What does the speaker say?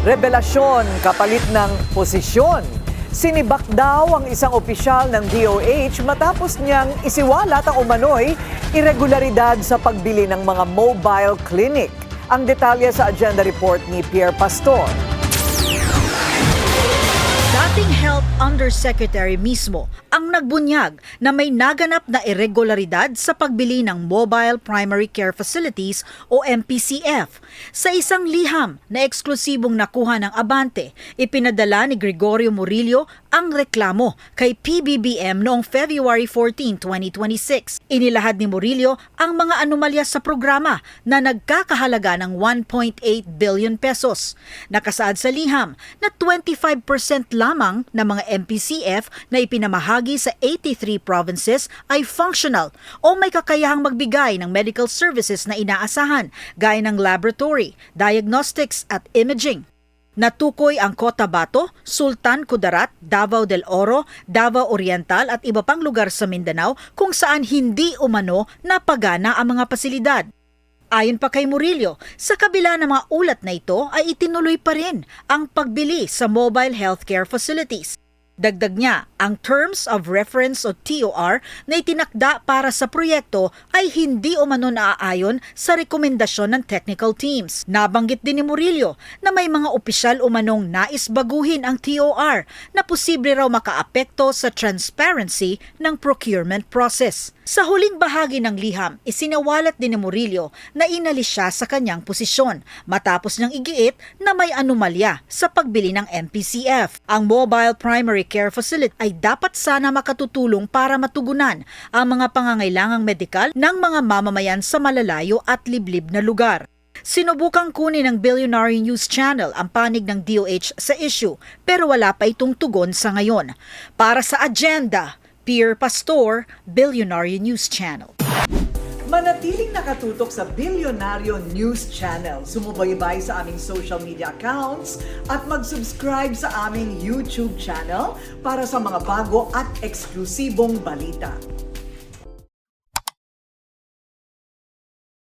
Revelasyon kapalit ng posisyon. Sinibak daw ang isang opisyal ng DOH matapos niyang isiwalat ang umano'y irregularidad sa pagbili ng mga mobile clinic. Ang detalye sa agenda report ni Pierre Pastor. Dating Health Undersecretary mismo ang nagbunyag na may naganap na irregularidad sa pagbili ng Mobile Primary Care Facilities o MPCF. Sa isang liham na eksklusibong nakuha ng Abante, ipinadala ni Gregorio Murillo ang reklamo kay PBBM noong February 14, 2026. Inilahad ni Murillo ang mga anomalya sa programa na nagkakahalaga ng 1.8 billion pesos. Nakasaad sa liham na 25% lamang ng mga MPCF na ipinamahagi sa 83 provinces ay functional o may kakayahang magbigay ng medical services na inaasahan gaya ng laboratory, diagnostics at imaging. Natukoy ang Cotabato, Sultan Kudarat, Davao del Oro, Davao Oriental at iba pang lugar sa Mindanao kung saan hindi umano napagana ang mga pasilidad. Ayon pa kay Murillo, sa kabila ng mga ulat na ito ay itinuloy pa rin ang pagbili sa mobile healthcare facilities. Dagdag niya, ang Terms of Reference o TOR na itinakda para sa proyekto ay hindi umano naaayon sa rekomendasyon ng technical teams. Nabanggit din ni Murillo na may mga opisyal umanong nais baguhin ang TOR na posible raw makaapekto sa transparency ng procurement process. Sa huling bahagi ng liham, isinawalat din ni Murillo na inalis siya sa kanyang posisyon matapos niyang igiit na may anomalya sa pagbili ng MPCF. Ang Mobile Primary Care Facility ay dapat sana makatutulong para matugunan ang mga pangangailangang medikal ng mga mamamayan sa malalayo at liblib na lugar. Sinubukang kunin ng Billionaire News Channel ang panig ng DOH sa issue pero wala pa itong tugon sa ngayon. Para sa agenda, Pierre Pastor, Billionaire News Channel. Manatiling nakatutok sa Billionaire News Channel. Sumubaybay sa aming social media accounts at mag-subscribe sa aming YouTube channel para sa mga bago at eksklusibong balita.